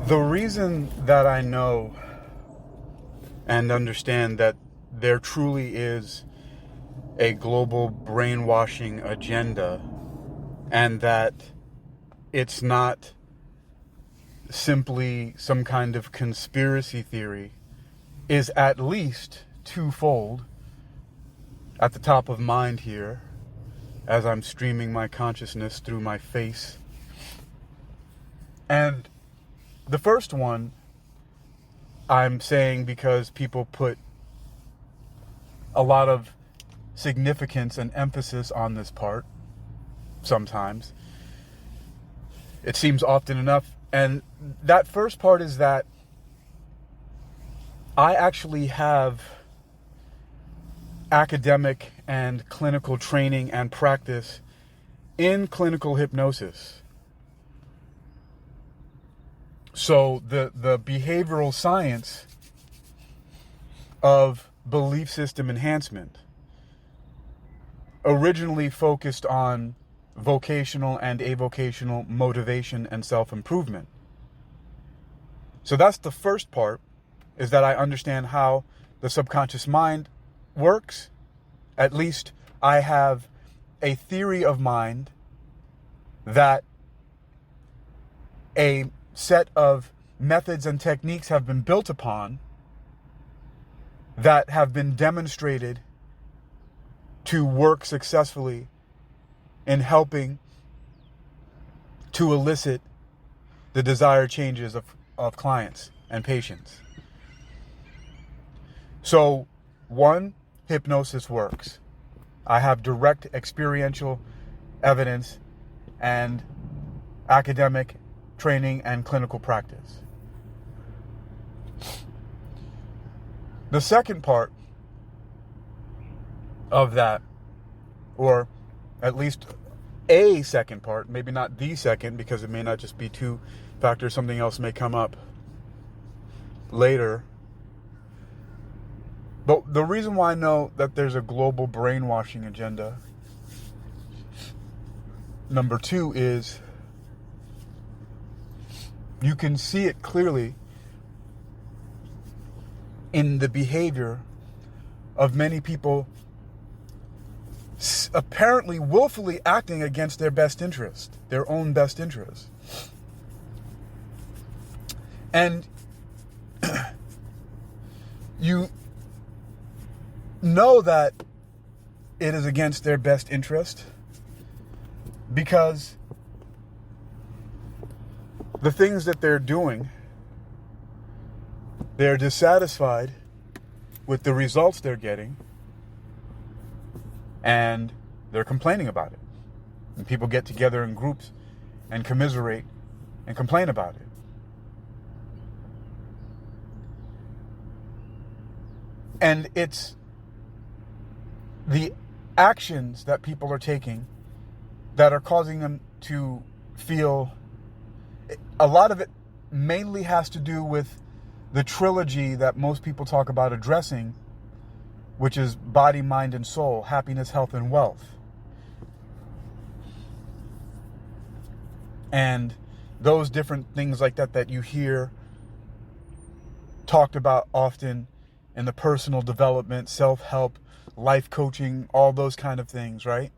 The reason that I know and understand that there truly is a global brainwashing agenda, and that it's not simply some kind of conspiracy theory, is at least twofold. At the top of mind here, as I'm streaming my consciousness through my face. And the first one I'm saying because people put a lot of significance and emphasis on this part sometimes. It seems often enough. And that first part is that I actually have academic and clinical training and practice in clinical hypnosis. So the behavioral science of belief system enhancement originally focused on vocational and avocational motivation and self-improvement. So that's the first part, is that I understand how the subconscious mind works. At least I have a theory of mind that a set of methods and techniques have been built upon that have been demonstrated to work successfully in helping to elicit the desired changes of clients and patients. So, one, hypnosis works. I have direct experiential evidence and academic training and clinical practice. The second part of that, or at least a second part, maybe not the second, because it may not just be two factors, something else may come up later. But the reason why I know that there's a global brainwashing agenda, number two, is you can see it clearly in the behavior of many people apparently willfully acting against their best interest, their own best interest. And you know that it is against their best interest because the things that they're doing, they're dissatisfied with the results they're getting, and they're complaining about it. And people get together in groups and commiserate and complain about it. And it's the actions that people are taking that are causing them to feel. A lot of it mainly has to do with the trilogy that most people talk about addressing, which is body, mind, and soul, happiness, health, and wealth. And those different things like that you hear talked about often in the personal development, self-help, life coaching, all those kind of things, right?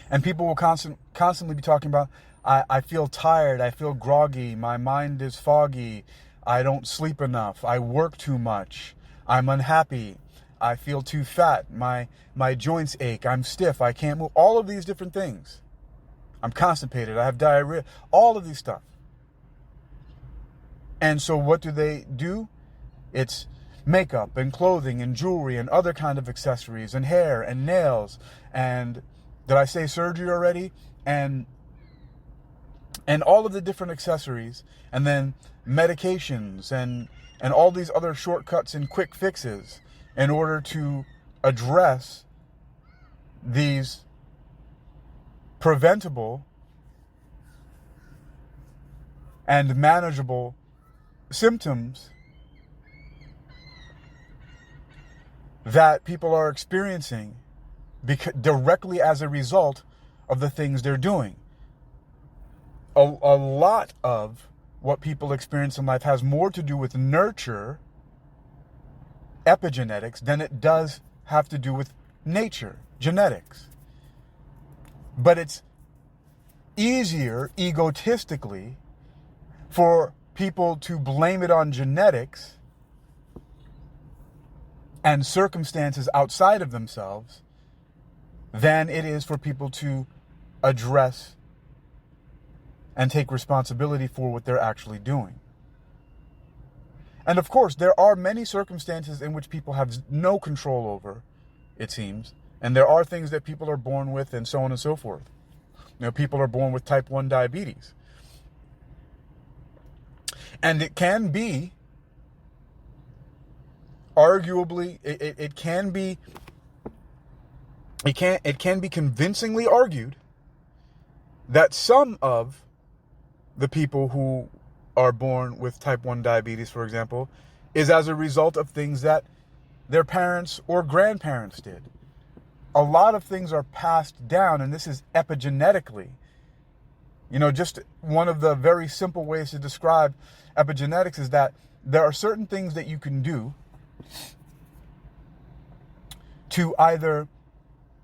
And people will constantly be talking about, I feel tired, I feel groggy, my mind is foggy, I don't sleep enough, I work too much, I'm unhappy, I feel too fat, my joints ache, I'm stiff, I can't move, all of these different things. I'm constipated, I have diarrhea, all of these stuff. And so what do? It's makeup and clothing and jewelry and other kind of accessories and hair and nails and, did I say surgery already? And all of the different accessories, and then medications and all these other shortcuts and quick fixes in order to address these preventable and manageable symptoms that people are experiencing directly as a result of the things they're doing. a lot of what people experience in life has more to do with nurture, epigenetics, than it does have to do with nature, genetics. But it's easier, egotistically, for people to blame it on genetics and circumstances outside of themselves than it is for people to address and take responsibility for what they're actually doing. And of course, there are many circumstances in which people have no control over, it seems. And there are things that people are born with and so on and so forth. People are born with type 1 diabetes. And it can be, arguably, it can be convincingly argued that some of the people who are born with type 1 diabetes, for example, is as a result of things that their parents or grandparents did. A lot of things are passed down, and this is epigenetically. Just one of the very simple ways to describe epigenetics is that there are certain things that you can do to either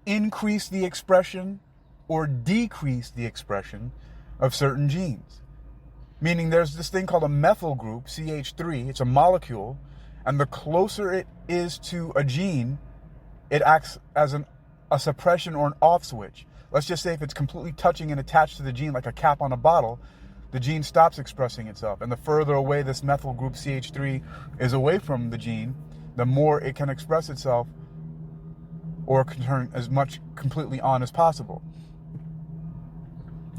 increase the expression or decrease the expression of certain genes. Meaning there's this thing called a methyl group, CH3. It's a molecule, and the closer it is to a gene, it acts as a suppression or an off switch. Let's just say if it's completely touching and attached to the gene like a cap on a bottle, the gene stops expressing itself. And the further away this methyl group CH3 is away from the gene, the more it can express itself or can turn as much completely on as possible.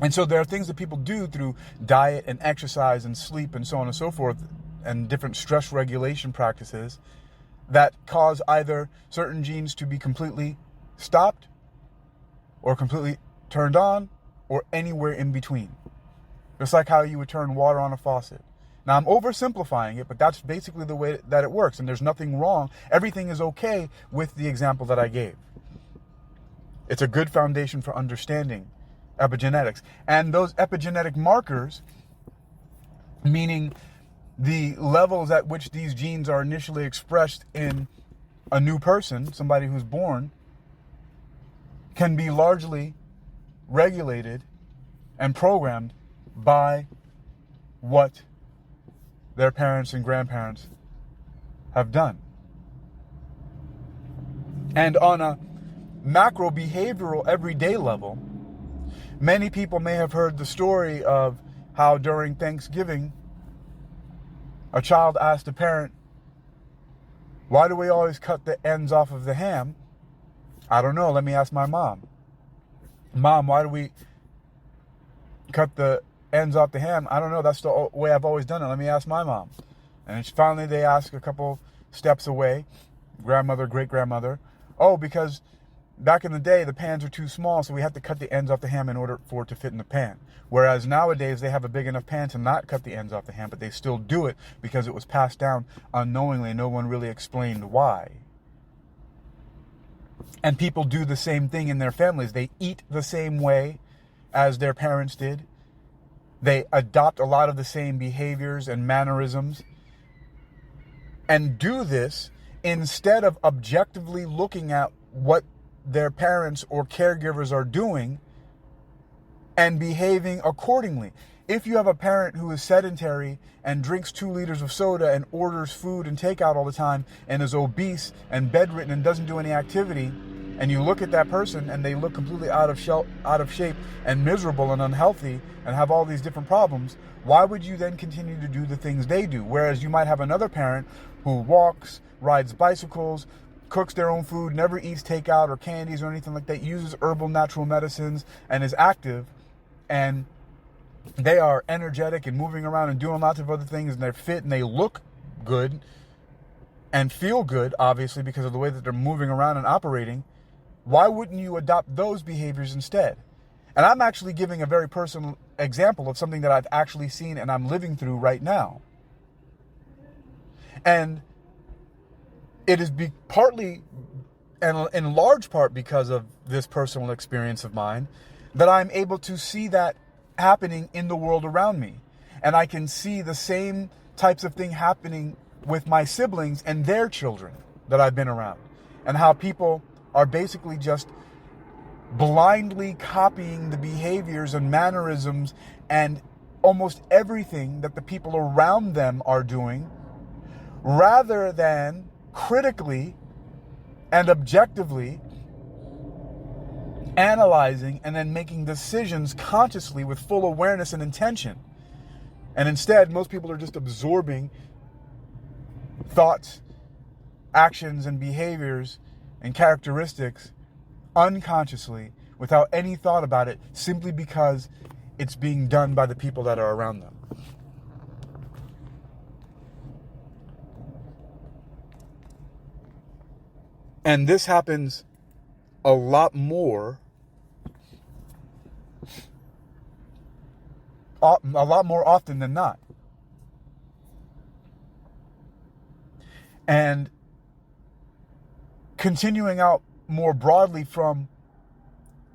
And so there are things that people do through diet and exercise and sleep and so on and so forth, and different stress regulation practices that cause either certain genes to be completely stopped or completely turned on or anywhere in between. Just like how you would turn water on a faucet. Now, I'm oversimplifying it, but that's basically the way that it works, and there's nothing wrong. Everything is okay with the example that I gave. It's a good foundation for understanding epigenetics. And those epigenetic markers, meaning the levels at which these genes are initially expressed in a new person, somebody who's born, can be largely regulated and programmed by what their parents and grandparents have done. And on a macro behavioral everyday level, many people may have heard the story of how during Thanksgiving, a child asked a parent, "Why do we always cut the ends off of the ham?" "I don't know, let me ask my mom." "Mom, why do we cut the ends off the ham?" "I don't know, that's the way I've always done it, let me ask my mom." And finally they ask a couple steps away, grandmother, great-grandmother, "Oh, because back in the day, the pans are too small, so we had to cut the ends off the ham in order for it to fit in the pan." Whereas nowadays, they have a big enough pan to not cut the ends off the ham, but they still do it because it was passed down unknowingly and no one really explained why. And people do the same thing in their families. They eat the same way as their parents did. They adopt a lot of the same behaviors and mannerisms and do this instead of objectively looking at what their parents or caregivers are doing and behaving accordingly. If you have a parent who is sedentary and drinks 2 liters of soda and orders food and takeout all the time and is obese and bedridden and doesn't do any activity, and you look at that person and they look completely out of shape and miserable and unhealthy and have all these different problems, why would you then continue to do the things they do? Whereas you might have another parent who walks, rides bicycles, cooks their own food, never eats takeout or candies or anything like that, uses herbal natural medicines and is active, and they are energetic and moving around and doing lots of other things, and they're fit and they look good and feel good, obviously, because of the way that they're moving around and operating. Why wouldn't you adopt those behaviors instead? And I'm actually giving a very personal example of something that I've actually seen and I'm living through right now. And it is partly and in large part because of this personal experience of mine that I'm able to see that happening in the world around me. And I can see the same types of thing happening with my siblings and their children that I've been around. And how people are basically just blindly copying the behaviors and mannerisms and almost everything that the people around them are doing, rather than critically and objectively analyzing and then making decisions consciously with full awareness and intention. And instead, most people are just absorbing thoughts, actions, and behaviors and characteristics unconsciously without any thought about it, simply because it's being done by the people that are around them. And this happens a lot more often than not. And continuing out more broadly from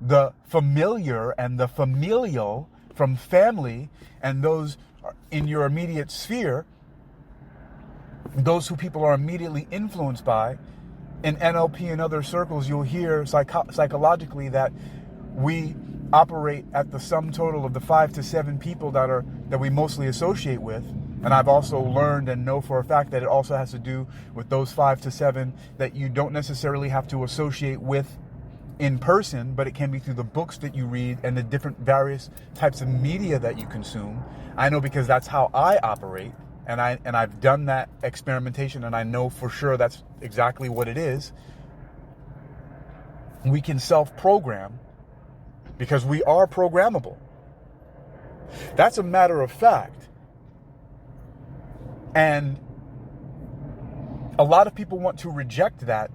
the familiar and the familial, from family and those in your immediate sphere, those who people are immediately influenced by, in NLP and other circles, you'll hear psychologically that we operate at the sum total of the 5 to 7 people that we mostly associate with. And I've also learned and know for a fact that it also has to do with those 5 to 7 that you don't necessarily have to associate with in person, but it can be through the books that you read and the different various types of media that you consume. I know because that's how I operate. And I've done that experimentation, and I know for sure that's exactly what it is. We can self-program because we are programmable. That's a matter of fact. And a lot of people want to reject that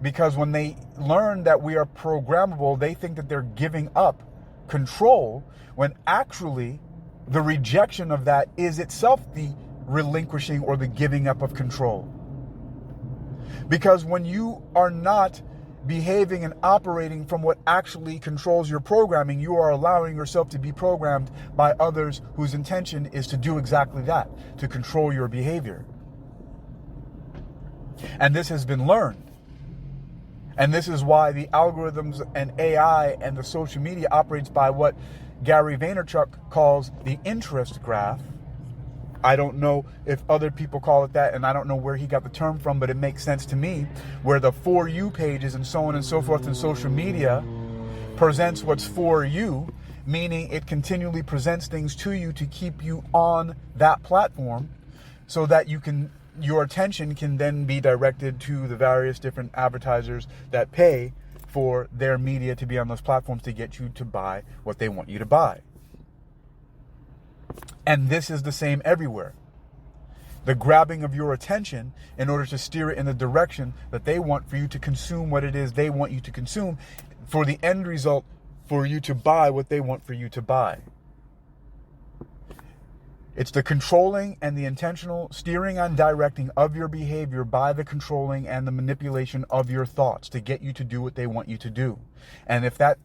because when they learn that we are programmable, they think that they're giving up control, when actually the rejection of that is itself the relinquishing or the giving up of control. Because when you are not behaving and operating from what actually controls your programming, you are allowing yourself to be programmed by others whose intention is to do exactly that, to control your behavior. And this has been learned. And this is why the algorithms and AI and the social media operates by what Gary Vaynerchuk calls the interest graph. I don't know if other people call it that, and I don't know where he got the term from, but it makes sense to me, where the For You pages and so on and so forth in social media presents what's for you, meaning it continually presents things to you to keep you on that platform so that your attention can then be directed to the various different advertisers that pay for their media to be on those platforms to get you to buy what they want you to buy. And this is the same everywhere. The grabbing of your attention in order to steer it in the direction that they want for you to consume what it is they want you to consume, for the end result, for you to buy what they want for you to buy. It's the controlling and the intentional steering and directing of your behavior by the controlling and the manipulation of your thoughts to get you to do what they want you to do. And if that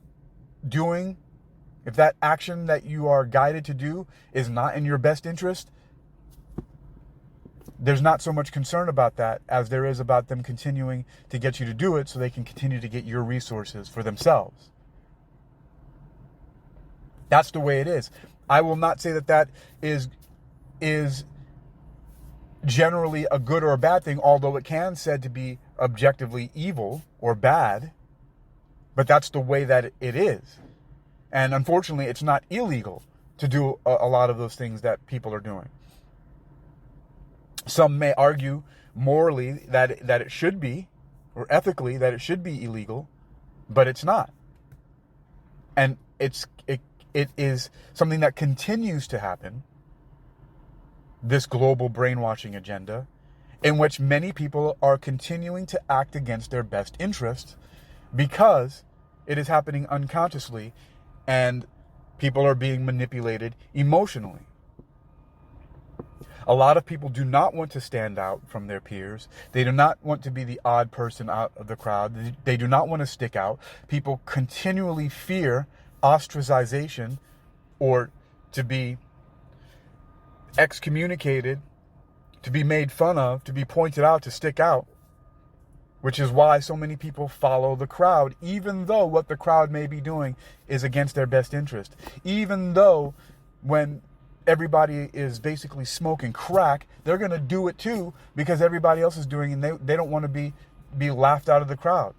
action that you are guided to do is not in your best interest, there's not so much concern about that as there is about them continuing to get you to do it so they can continue to get your resources for themselves. That's the way it is. I will not say that is generally a good or a bad thing, although it can said to be objectively evil or bad, but that's the way that it is. And unfortunately, it's not illegal to do a lot of those things that people are doing. Some may argue morally that it should be, or ethically that it should be illegal, but it's not. And it is something that continues to happen, this global brainwashing agenda, in which many people are continuing to act against their best interests because it is happening unconsciously and people are being manipulated emotionally. A lot of people do not want to stand out from their peers. They do not want to be the odd person out of the crowd. They do not want to stick out. People continually fear ostracization or to be excommunicated, to be made fun of, to be pointed out, to stick out, which is why so many people follow the crowd, even though what the crowd may be doing is against their best interest. Even though when everybody is basically smoking crack, they're going to do it too because everybody else is doing it, and they don't want to be laughed out of the crowd.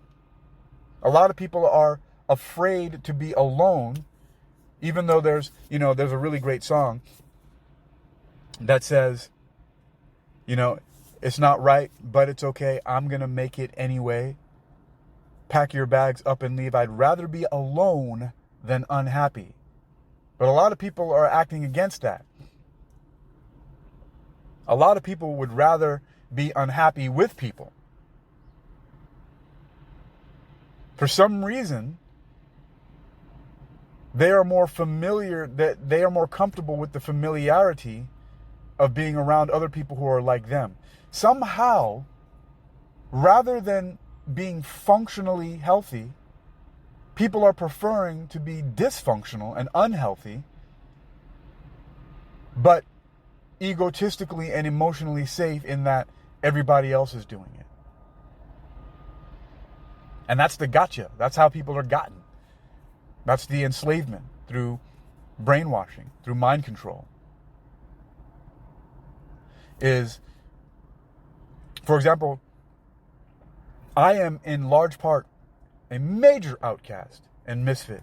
A lot of people are afraid to be alone, even though there's a really great song that says, it's not right, but it's okay. I'm going to make it anyway. Pack your bags up and leave. I'd rather be alone than unhappy. But a lot of people are acting against that. A lot of people would rather be unhappy with people. For some reason, they are more comfortable with the familiarity of being around other people who are like them. Somehow, rather than being functionally healthy, people are preferring to be dysfunctional and unhealthy, but egotistically and emotionally safe in that everybody else is doing it. And that's the gotcha. That's how people are gotten. That's the enslavement through brainwashing, through mind control. Is, for example, I am in large part a major outcast and misfit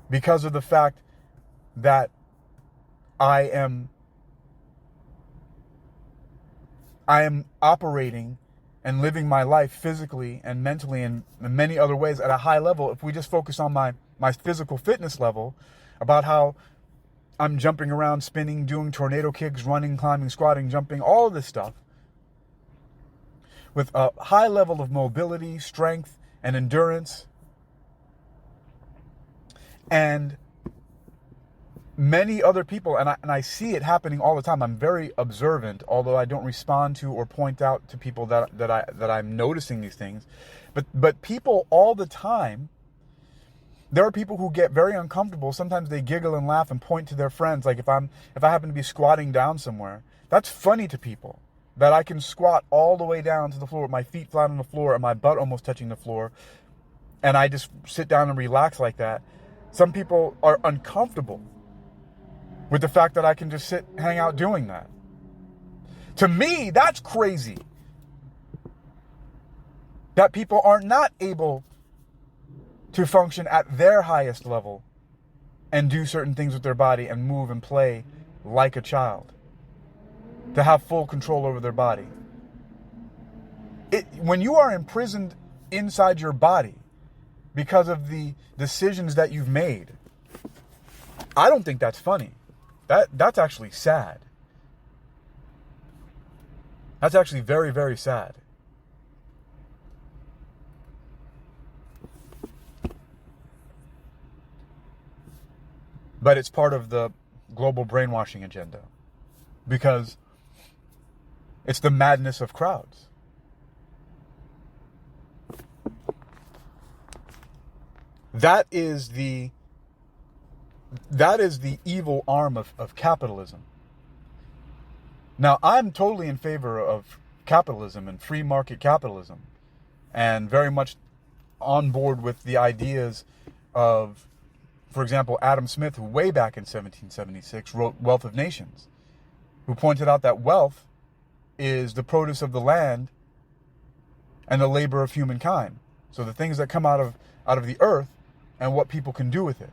because of the fact that I am operating and living my life physically and mentally and in many other ways at a high level. If we just focus on my physical fitness level, about how I'm jumping around, spinning, doing tornado kicks, running, climbing, squatting, jumping, all of this stuff, with a high level of mobility, strength, and endurance. And many other people, and I see it happening all the time. I'm very observant, although I don't respond to or point out to people that I'm noticing these things. But people all the time, there are people who get very uncomfortable. Sometimes they giggle and laugh and point to their friends. Like if I happen to be squatting down somewhere, that's funny to people. That I can squat all the way down to the floor with my feet flat on the floor and my butt almost touching the floor, and I just sit down and relax like that. Some people are uncomfortable with the fact that I can just hang out doing that. To me, that's crazy. That people are not able to function at their highest level and do certain things with their body and move and play like a child. To have full control over their body. When you are imprisoned inside your body because of the decisions that you've made, I don't think that's funny. That's actually sad. That's actually very, very sad. But it's part of the global brainwashing agenda. Because it's the madness of crowds. That is the evil arm of capitalism. Now, I'm totally in favor of capitalism and free market capitalism, and very much on board with the ideas of, for example, Adam Smith, who way back in 1776 wrote Wealth of Nations, who pointed out that wealth is the produce of the land and the labor of humankind. So the things that come out of the earth and what people can do with it.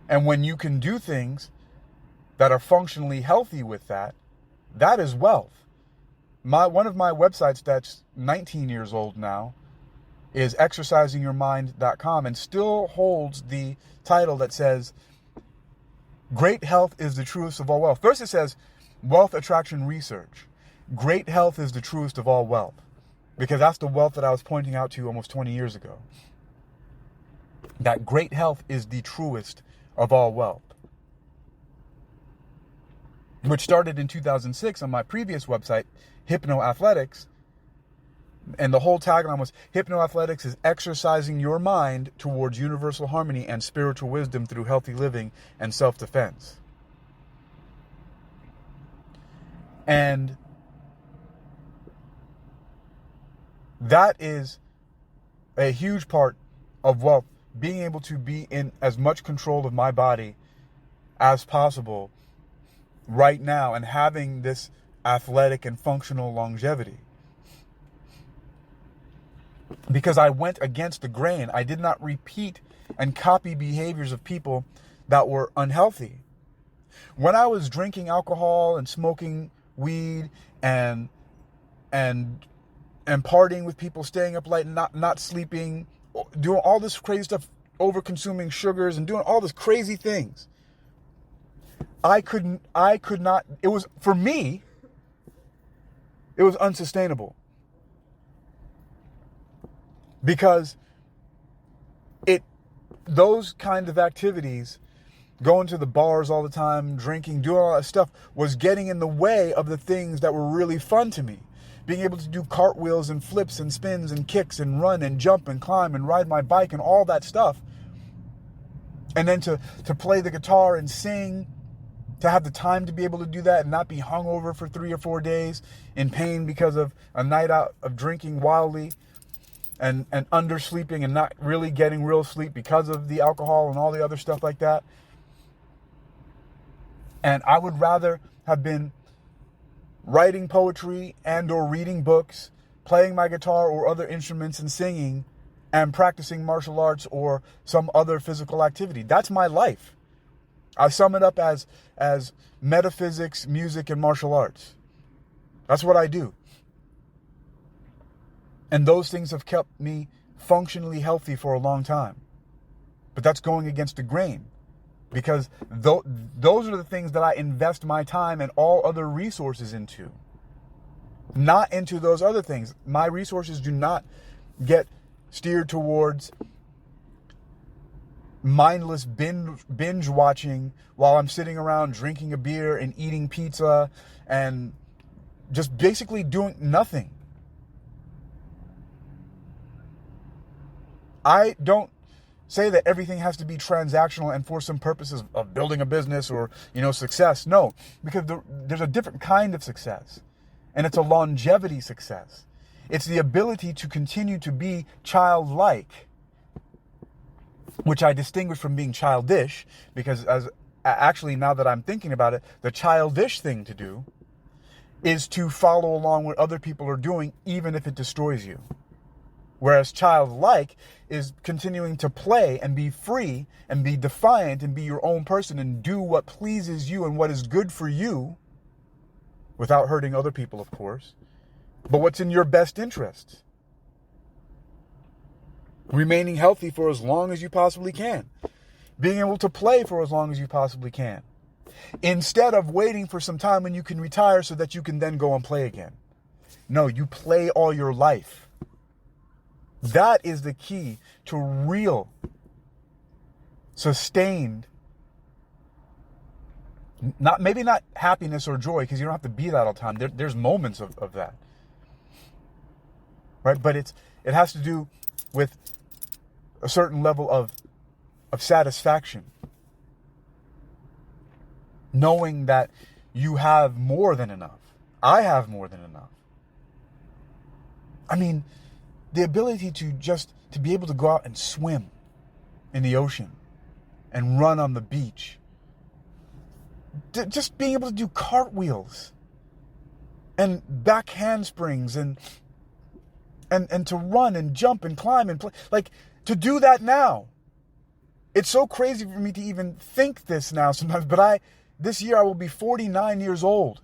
And when you can do things that are functionally healthy with that, that is wealth. One of my websites that's 19 years old now is exercisingyourmind.com and still holds the title that says, Great health is the truest of all wealth. First it says, wealth attraction research. Great health is the truest of all wealth. Because that's the wealth that I was pointing out to you almost 20 years ago. That great health is the truest of all wealth. Which started in 2006 on my previous website, Hypno Athletics. And the whole tagline was, hypnoathletics is exercising your mind towards universal harmony and spiritual wisdom through healthy living and self-defense. And that is a huge part of wealth, being able to be in as much control of my body as possible right now and having this athletic and functional longevity. Because I went against the grain. I did not repeat and copy behaviors of people that were unhealthy. When I was drinking alcohol and smoking weed and partying with people, staying up late, not sleeping, doing all this crazy stuff, over consuming sugars and doing all these crazy things, I could not, it was, for me, it was unsustainable. Because those kind of activities, going to the bars all the time, drinking, doing all that stuff, was getting in the way of the things that were really fun to me. Being able to do cartwheels and flips and spins and kicks and run and jump and climb and ride my bike and all that stuff. And then to play the guitar and sing, to have the time to be able to do that and not be hungover for 3 or 4 days in pain because of a night out of drinking wildly and undersleeping and not really getting real sleep because of the alcohol and all the other stuff like that. And I would rather have been writing poetry and or reading books, playing my guitar or other instruments and singing, and practicing martial arts or some other physical activity. That's my life. I sum it up as metaphysics, music, and martial arts. That's what I do. And those things have kept me functionally healthy for a long time. But that's going against the grain. Because those are the things that I invest my time and all other resources into. Not into those other things. My resources do not get steered towards mindless binge watching while I'm sitting around drinking a beer and eating pizza and just basically doing nothing. I don't say that everything has to be transactional and for some purposes of building a business or, success. No, because there's a different kind of success, and it's a longevity success. It's the ability to continue to be childlike, which I distinguish from being childish, because actually, now that I'm thinking about it, the childish thing to do is to follow along what other people are doing, even if it destroys you. Whereas childlike is continuing to play and be free and be defiant and be your own person and do what pleases you and what is good for you without hurting other people, of course, but what's in your best interest. Remaining healthy for as long as you possibly can. Being able to play for as long as you possibly can. Instead of waiting for some time when you can retire so that you can then go and play again. No, you play all your life. That is the key to real, sustained, maybe not happiness or joy, because you don't have to be that all the time. There's moments of that. Right? But it has to do with a certain level of satisfaction. Knowing that you have more than enough. I have more than enough. I mean, the ability to be able to go out and swim in the ocean and run on the beach. Just being able to do cartwheels and back handsprings and to run and jump and climb and play. Like, to do that now. It's so crazy for me to even think this now sometimes, but this year I will be 49 years old.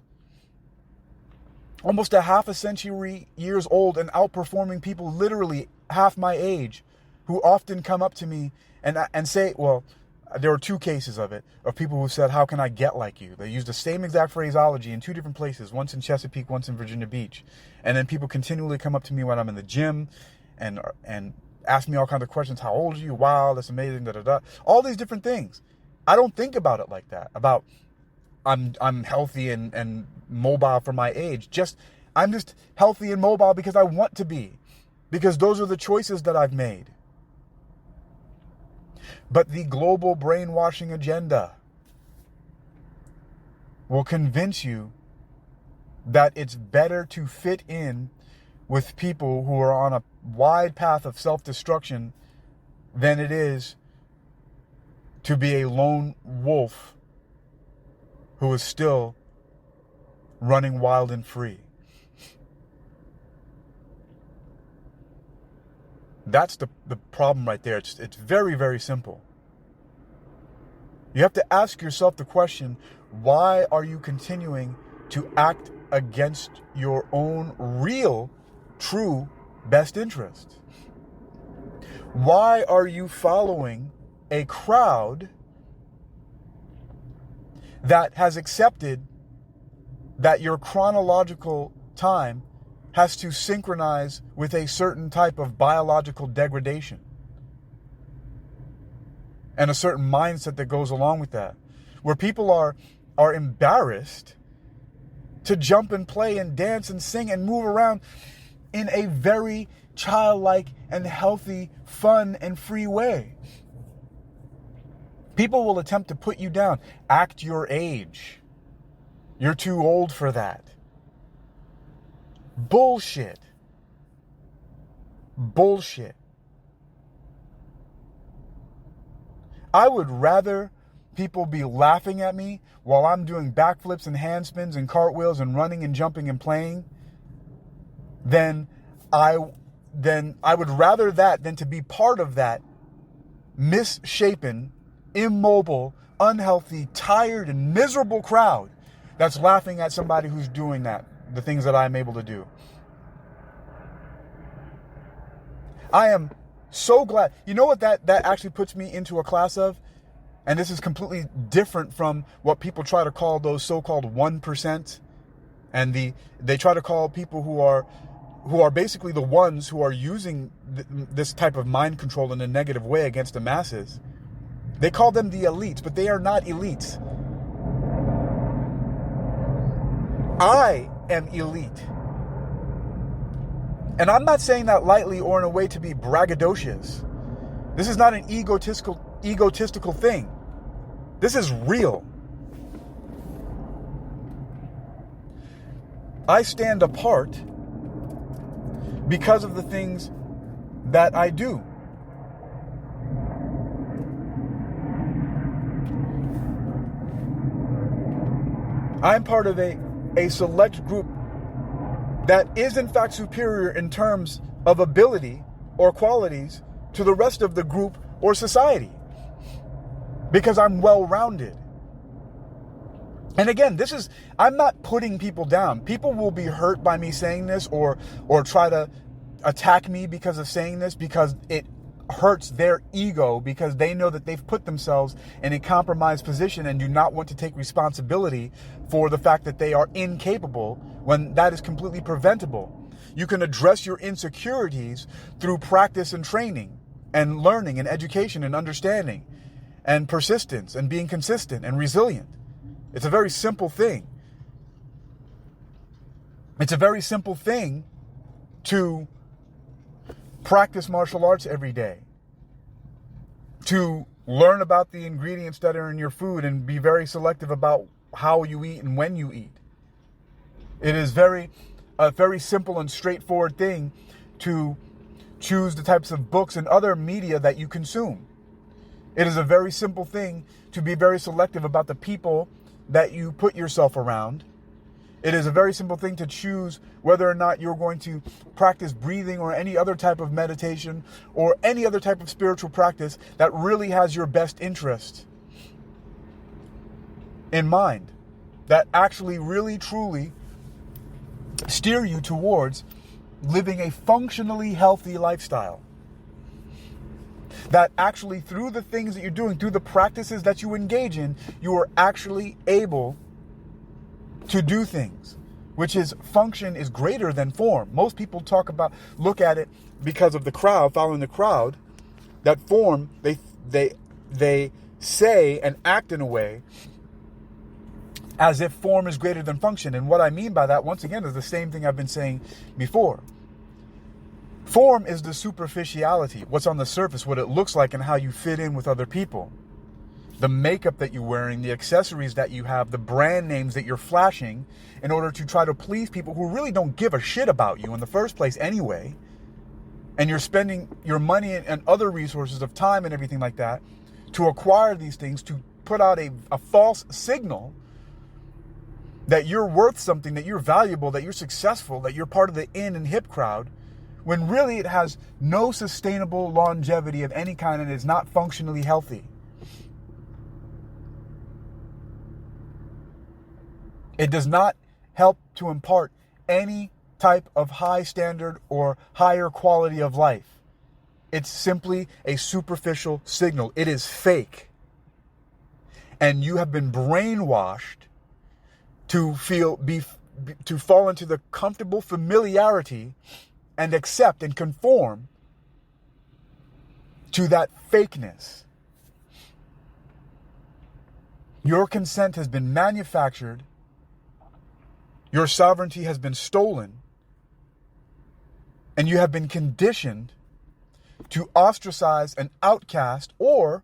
Almost a half a century years old and outperforming people literally half my age who often come up to me and say, well, there were 2 cases of people who said, how can I get like you? They used the same exact phraseology in 2 different places, once in Chesapeake, once in Virginia Beach. And then people continually come up to me when I'm in the gym and ask me all kinds of questions. How old are you? Wow, that's amazing. Da, da, da. All these different things. I don't think about it like that, about I'm healthy and mobile for my age. Just I'm just healthy and mobile because I want to be. Because those are the choices that I've made. But the global brainwashing agenda will convince you that it's better to fit in with people who are on a wide path of self-destruction than it is to be a lone wolf who is still running wild and free. That's the problem right there. It's very, very simple. You have to ask yourself the question, why are you continuing to act against your own real, true best interest? Why are you following a crowd that has accepted that your chronological time has to synchronize with a certain type of biological degradation and a certain mindset that goes along with that, where people are embarrassed to jump and play and dance and sing and move around in a very childlike and healthy, fun and free way. People will attempt to put you down. Act your age. You're too old for that. Bullshit. Bullshit. I would rather people be laughing at me while I'm doing backflips and handspins and cartwheels and running and jumping and playing than I would rather that than to be part of that misshapen, immobile, unhealthy, tired, and miserable crowd that's laughing at somebody who's doing that, the things that I'm able to do. I am so glad. You know what that actually puts me into a class of? And this is completely different from what people try to call those so-called 1%. And they try to call people who are basically the ones who are using this type of mind control in a negative way against the masses. They call them the elites, but they are not elites. I am elite. And I'm not saying that lightly or in a way to be braggadocious. This is not an egotistical thing. This is real. I stand apart because of the things that I do. I'm part of a select group that is in fact superior in terms of ability or qualities to the rest of the group or society, because I'm well-rounded. And again, I'm not putting people down. People will be hurt by me saying this or try to attack me because of saying this, because it hurts their ego, because they know that they've put themselves in a compromised position and do not want to take responsibility for the fact that they are incapable when that is completely preventable. You can address your insecurities through practice and training and learning and education and understanding and persistence and being consistent and resilient. It's a very simple thing. It's a very simple thing to practice martial arts every day, to learn about the ingredients that are in your food and be very selective about how you eat and when you eat. It is a very simple and straightforward thing to choose the types of books and other media that you consume. It is a very simple thing to be very selective about the people that you put yourself around. It is a very simple thing to choose whether or not you're going to practice breathing or any other type of meditation or any other type of spiritual practice that really has your best interest in mind, that actually really truly steer you towards living a functionally healthy lifestyle. That actually through the things that you're doing, through the practices that you engage in, you are actually able to do things, which is function is greater than form. Most people look at it because of the crowd, following the crowd, that form, they say and act in a way as if form is greater than function. And what I mean by that, once again, is the same thing I've been saying before. Form is the superficiality, what's on the surface, what it looks like and how you fit in with other people. The makeup that you're wearing, the accessories that you have, the brand names that you're flashing in order to try to please people who really don't give a shit about you in the first place anyway. And you're spending your money and other resources of time and everything like that to acquire these things, to put out a false signal that you're worth something, that you're valuable, that you're successful, that you're part of the in and hip crowd, when really it has no sustainable longevity of any kind and is not functionally healthy. It does not help to impart any type of high standard or higher quality of life. It's simply a superficial signal. It is fake. And you have been brainwashed to fall into the comfortable familiarity and accept and conform to that fakeness. Your consent has been manufactured. Your sovereignty has been stolen. And you have been conditioned to ostracize and outcast, or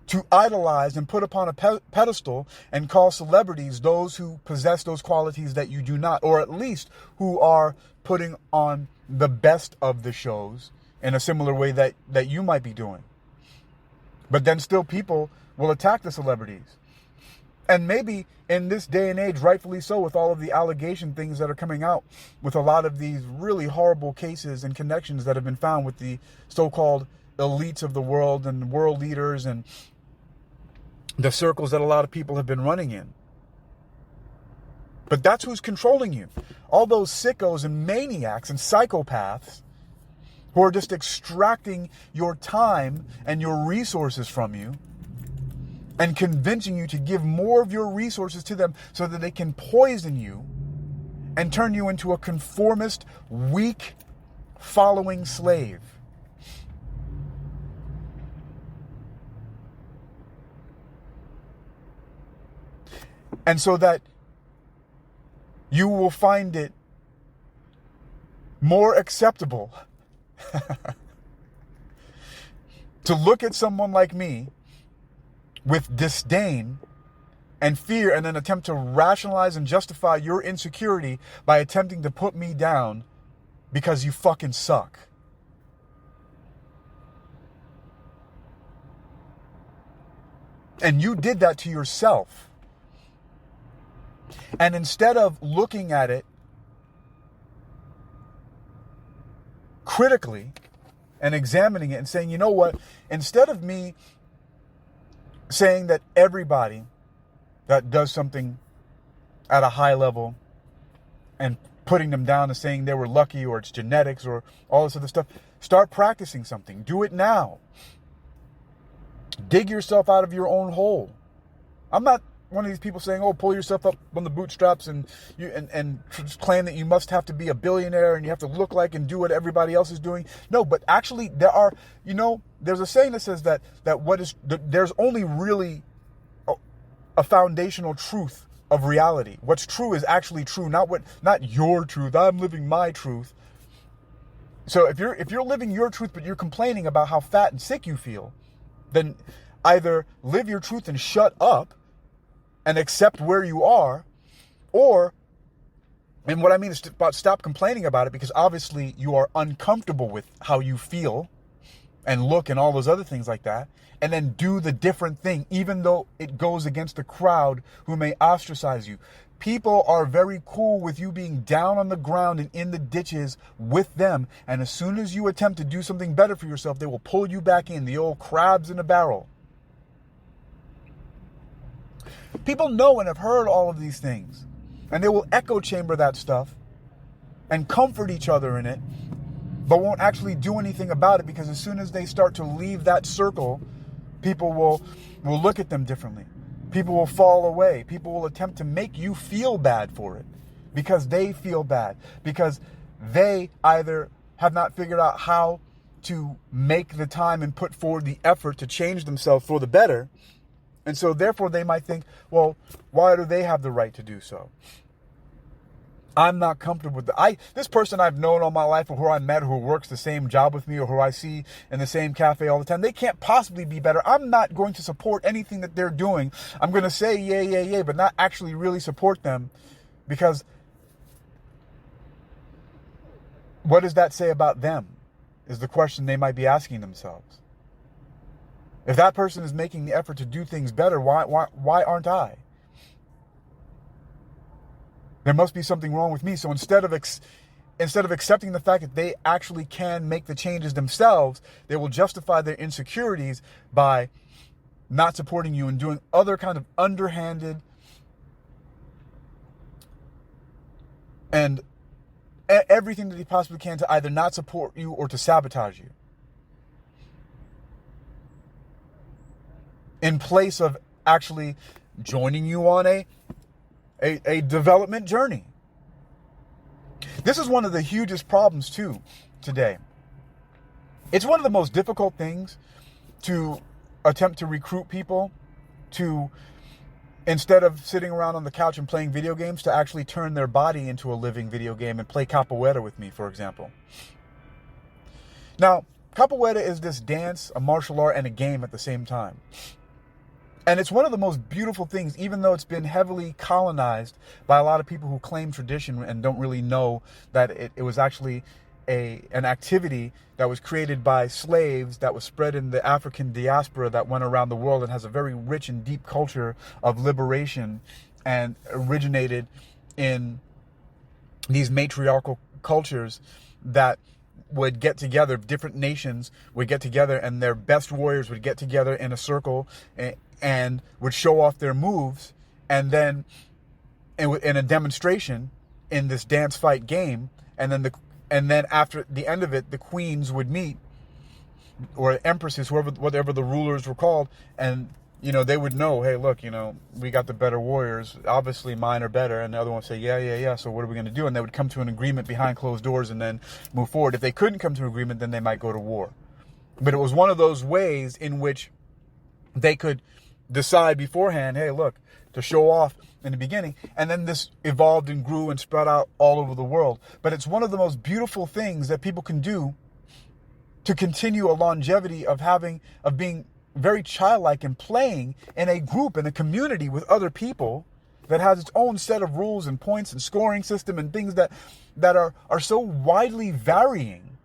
to idolize and put upon a pedestal and call celebrities those who possess those qualities that you do not, or at least who are putting on the best of the shows in a similar way that you might be doing. But then still people will attack the celebrities. And maybe in this day and age, rightfully so, with all of the allegation things that are coming out, with a lot of these really horrible cases and connections that have been found with the so-called elites of the world and world leaders and the circles that a lot of people have been running in. But that's who's controlling you. All those sickos and maniacs and psychopaths who are just extracting your time and your resources from you and convincing you to give more of your resources to them so that they can poison you and turn you into a conformist, weak, following slave. And so that you will find it more acceptable to look at someone like me with disdain and fear, and then attempt to rationalize and justify your insecurity by attempting to put me down because you fucking suck. And you did that to yourself. And instead of looking at it critically and examining it and saying, you know what, instead of me saying that everybody that does something at a high level and putting them down and saying they were lucky or it's genetics or all this other stuff, start practicing something. Do it now. Dig yourself out of your own hole. I'm not one of these people saying, oh, pull yourself up on the bootstraps and claim that you must have to be a billionaire and you have to look like and do what everybody else is doing. No, but actually there are, there's a saying that says that there's only really a foundational truth of reality. What's true is actually true, not your truth. I'm living my truth. So if you're living your truth but you're complaining about how fat and sick you feel, then either live your truth and shut up and accept where you are, and what I mean is about stop complaining about it, because obviously you are uncomfortable with how you feel and look and all those other things like that, and then do the different thing, even though it goes against the crowd who may ostracize you. People are very cool with you being down on the ground and in the ditches with them, and as soon as you attempt to do something better for yourself, they will pull you back in, the old crabs in a barrel. People know and have heard all of these things, and they will echo chamber that stuff and comfort each other in it, but won't actually do anything about it, because as soon as they start to leave that circle, people will look at them differently. People will fall away. People will attempt to make you feel bad for it because they feel bad, because they either have not figured out how to make the time and put forward the effort to change themselves for the better, And so therefore they might think, well, why do they have the right to do so? I'm not comfortable with this person I've known all my life, or who I met, who works the same job with me, or who I see in the same cafe all the time. They can't possibly be better. I'm not going to support anything that they're doing. I'm going to say yay, but not actually really support them, because what does that say about them is the question they might be asking themselves. If that person is making the effort to do things better, why aren't I? There must be something wrong with me. So instead of accepting the fact that they actually can make the changes themselves, they will justify their insecurities by not supporting you and doing other kind of underhanded and everything that they possibly can to either not support you or to sabotage you, in place of actually joining you on a development journey. This is one of the hugest problems too today. It's one of the most difficult things to attempt to recruit people to, instead of sitting around on the couch and playing video games, to actually turn their body into a living video game and play capoeira with me, for example. Now, capoeira is this dance, a martial art, and a game at the same time. And it's one of the most beautiful things, even though it's been heavily colonized by a lot of people who claim tradition and don't really know that it was actually an activity that was created by slaves that was spread in the African diaspora that went around the world and has a very rich and deep culture of liberation, and originated in these matriarchal cultures that would get together. Different nations would get together, and their best warriors would get together in a circle and would show off their moves, and then in a demonstration in this dance fight game, and then after the end of it, the queens would meet, or empresses, whatever the rulers were called, and they would know, hey, look, we got the better warriors. Obviously, mine are better. And the other one would say, yeah. So what are we going to do? And they would come to an agreement behind closed doors and then move forward. If they couldn't come to an agreement, then they might go to war. But it was one of those ways in which they could decide beforehand, hey, look, to show off in the beginning. And then this evolved and grew and spread out all over the world. But it's one of the most beautiful things that people can do to continue a longevity of being very childlike and playing in a group, in a community with other people that has its own set of rules and points and scoring system and things that are so widely varying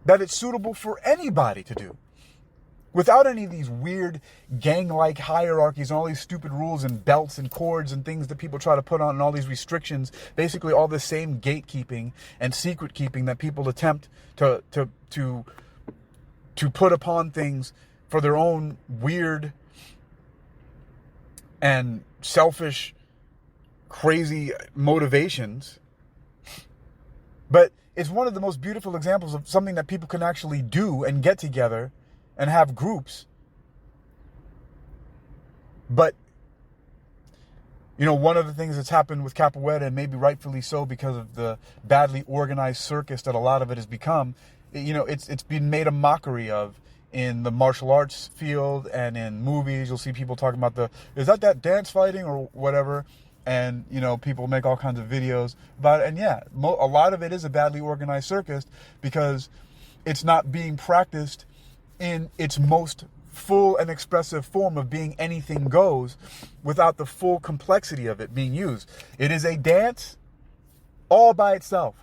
that it's suitable for anybody to do, without any of these weird gang-like hierarchies and all these stupid rules and belts and cords and things that people try to put on, and all these restrictions, basically all the same gatekeeping and secret keeping that people attempt to put upon things for their own weird and selfish, crazy motivations. But it's one of the most beautiful examples of something that people can actually do and get together and have groups. But, one of the things that's happened with capoeira, and maybe rightfully so because of the badly organized circus that a lot of it has become, it's been made a mockery of in the martial arts field and in movies. You'll see people talking about is that dance fighting or whatever? And, people make all kinds of videos about it. And yeah, a lot of it is a badly organized circus because it's not being practiced in its most full and expressive form of being anything goes, without the full complexity of it being used. It is a dance all by itself.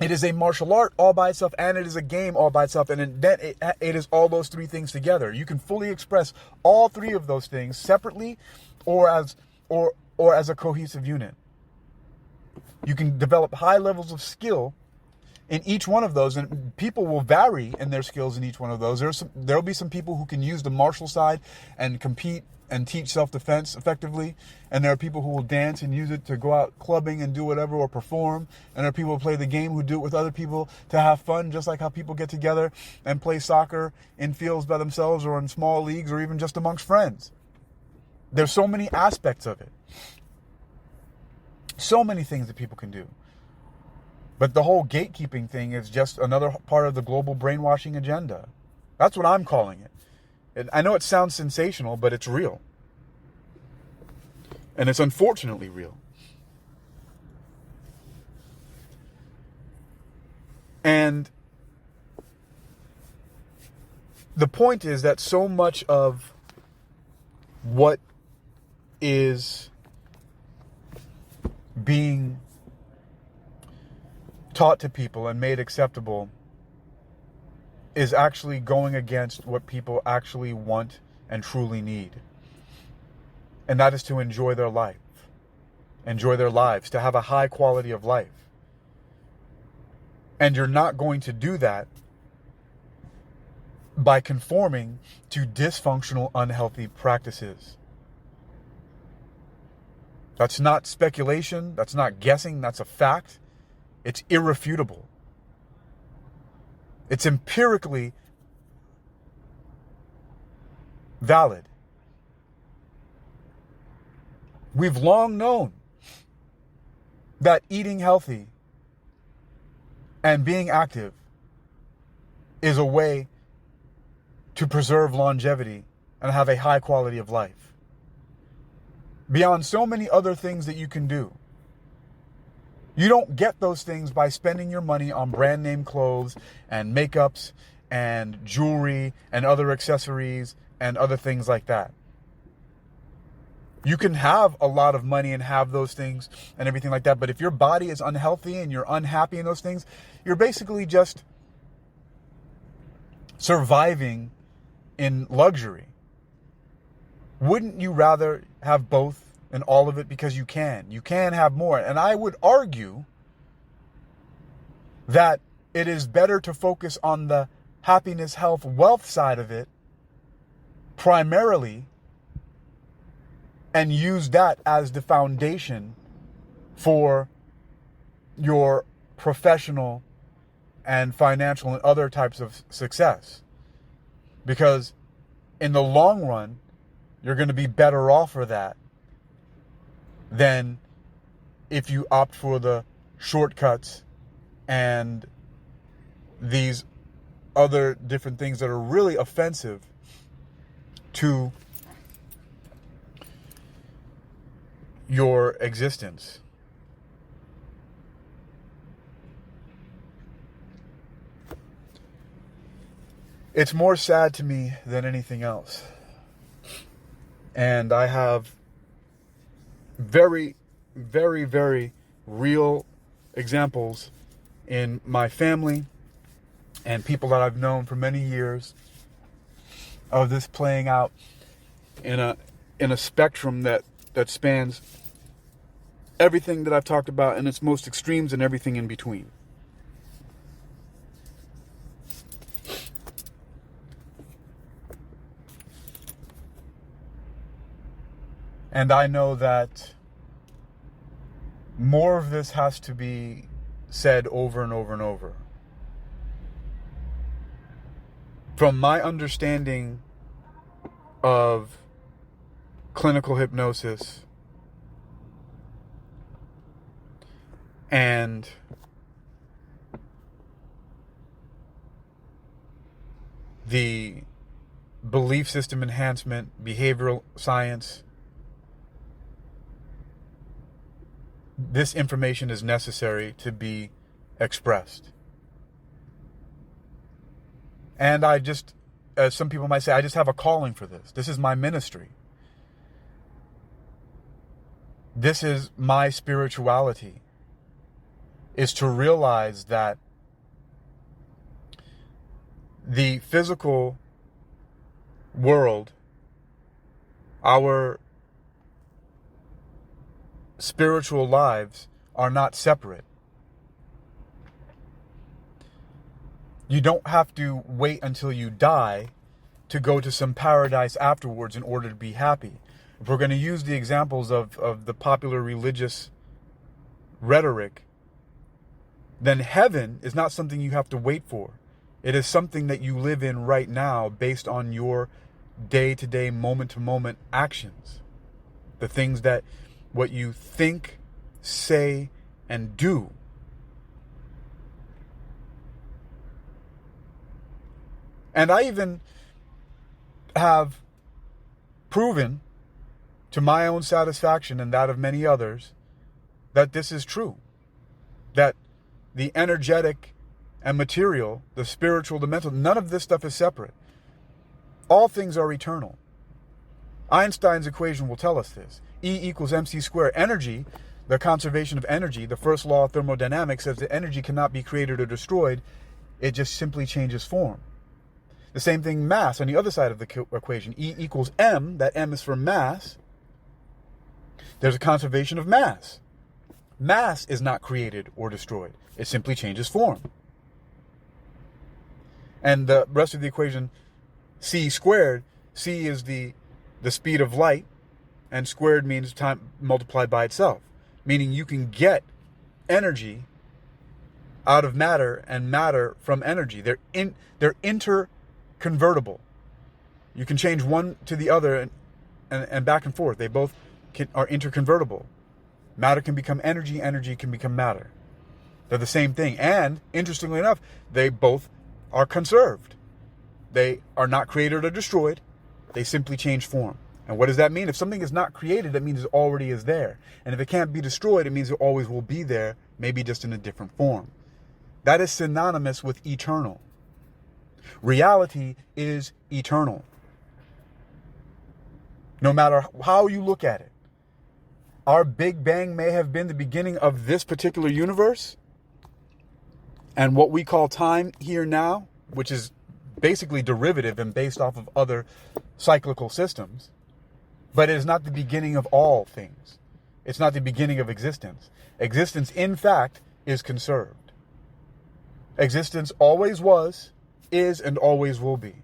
It is a martial art all by itself, and it is a game all by itself, and then it is all those three things together. You can fully express all three of those things separately or as a cohesive unit. You can develop high levels of skill in each one of those, and people will vary in their skills in each one of those. There'll be some people who can use the martial side and compete and teach self-defense effectively, and there are people who will dance and use it to go out clubbing and do whatever, or perform, and there are people who play the game who do it with other people to have fun, just like how people get together and play soccer in fields by themselves or in small leagues or even just amongst friends. There's so many aspects of it, so many things that people can do. But the whole gatekeeping thing is just another part of the global brainwashing agenda. That's what I'm calling it. I know it sounds sensational, but it's real. And it's unfortunately real. And the point is that so much of what is being taught to people and made acceptable is actually going against what people actually want and truly need. And that is to enjoy their life, enjoy their lives, to have a high quality of life. And you're not going to do that by conforming to dysfunctional, unhealthy practices. That's not speculation. That's not guessing. That's a fact. It's irrefutable. It's empirically valid. We've long known that eating healthy and being active is a way to preserve longevity and have a high quality of life. Beyond so many other things that you can do. You don't get those things by spending your money on brand name clothes and makeups and jewelry and other accessories and other things like that. You can have a lot of money and have those things and everything like that, but if your body is unhealthy and you're unhappy in those things, you're basically just surviving in luxury. Wouldn't you rather have both and all of it? Because you can have more. And I would argue that it is better to focus on the happiness, health, wealth side of it primarily and use that as the foundation for your professional and financial and other types of success. Because in the long run, you're going to be better off for that than if you opt for the shortcuts and these other different things that are really offensive to your existence. It's more sad to me than anything else. And I have very, very, very real examples in my family and people that I've known for many years of this playing out in a spectrum that spans everything that I've talked about in its most extremes and everything in between. And I know that more of this has to be said over and over and over. From my understanding of clinical hypnosis and the belief system enhancement, behavioral science, this information is necessary to be expressed. And I just, as some people might say, I just have a calling for this. This is my ministry. This is my spirituality, is to realize that the physical world, our spiritual lives are not separate. You don't have to wait until you die to go to some paradise afterwards in order to be happy. If we're going to use the examples of the popular religious rhetoric, then heaven is not something you have to wait for. It is something that you live in right now based on your day-to-day, moment-to-moment actions. The things that what you think, say, and do. And I have proven to my own satisfaction and that of many others that this is true. That the energetic and material, the spiritual, the mental, none of this stuff is separate. All things are eternal. Einstein's equation will tell us this. E equals mc squared. Energy, the conservation of energy, the first law of thermodynamics says that energy cannot be created or destroyed. It just simply changes form. The same thing, mass, on the other side of the equation. E equals m, that m is for mass. There's a conservation of mass. Mass is not created or destroyed. It simply changes form. And the rest of the equation, c squared, c is the speed of light, and squared means time multiplied by itself. Meaning you can get energy out of matter and matter from energy. They're interconvertible. You can change one to the other and back and forth. They both are interconvertible. Matter can become energy, energy can become matter. They're the same thing. And interestingly enough, they both are conserved. They are not created or destroyed. They simply change form. And what does that mean? If something is not created, that means it already is there. And if it can't be destroyed, it means it always will be there, maybe just in a different form. That is synonymous with eternal. Reality is eternal. No matter how you look at it. Our Big Bang may have been the beginning of this particular universe. And what we call time here now, which is basically derivative and based off of other cyclical systems. But it is not the beginning of all things. It's not the beginning of existence. Existence, in fact, is conserved. Existence always was, is, and always will be.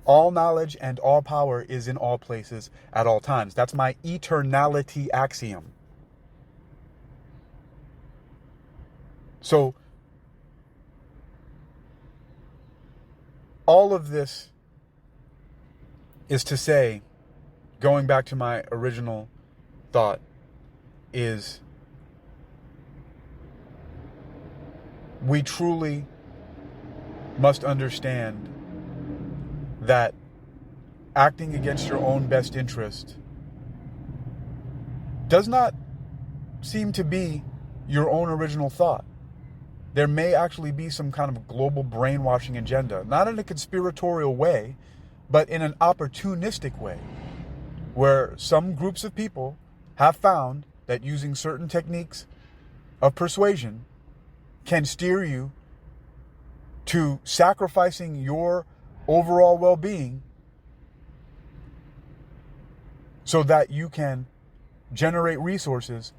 All knowledge and all power is in all places at all times. That's my eternality axiom. So, all of this is to say, going back to my original thought, is we truly must understand that acting against your own best interest does not seem to be your own original thought. There may actually be some kind of global brainwashing agenda, not in a conspiratorial way, but in an opportunistic way, where some groups of people have found that using certain techniques of persuasion can steer you to sacrificing your overall well-being so that you can generate resources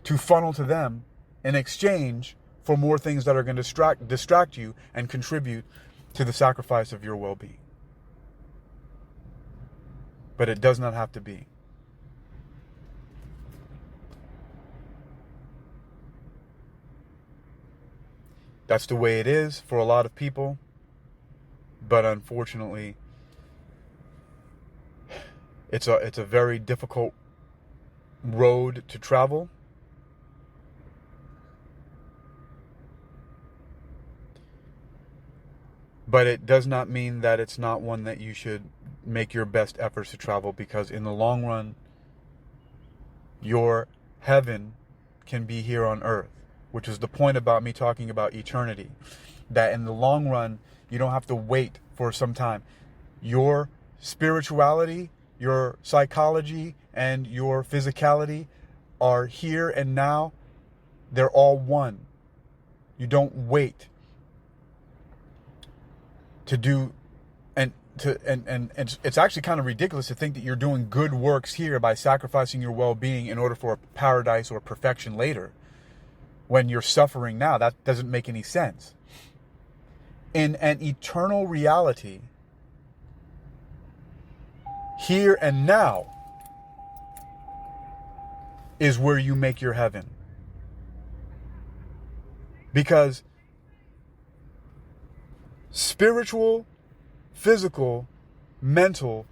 to funnel to them in exchange for more things that are going to distract you and contribute to the sacrifice of your well-being. But it does not have to be. That's the way it is for a lot of people. But unfortunately, it's a very difficult road to travel. But it does not mean that it's not one that you should make your best efforts to travel, because in the long run, your heaven can be here on earth, which is the point about me talking about eternity. That in the long run, you don't have to wait for some time. Your spirituality, your psychology, and your physicality are here and now. They're all one. You don't wait to do, and it's actually kind of ridiculous to think that you're doing good works here by sacrificing your well-being in order for a paradise or perfection later, when you're suffering now. That doesn't make any sense. In an eternal reality, here and now is where you make your heaven. Because spiritual, physical, mental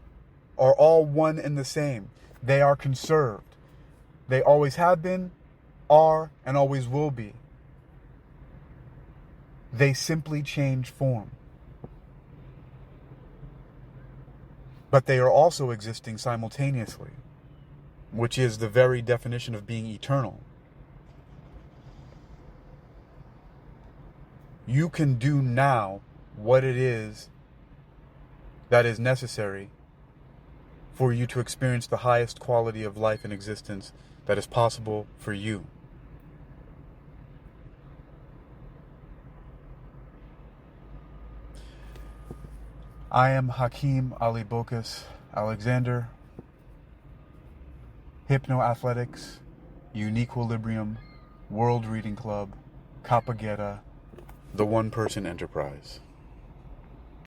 are all one and the same. They are conserved. They always have been, are, and always will be. They simply change form. but they are also existing simultaneously, which is the very definition of being eternal. You can do now what it is that is necessary for you to experience the highest quality of life and existence that is possible for you. I am Hakeem Ali-Bocas Alexander. Hypnoathletics, Uniquilibrium, World Reading Club, Kappa Geta, the One Person Enterprise.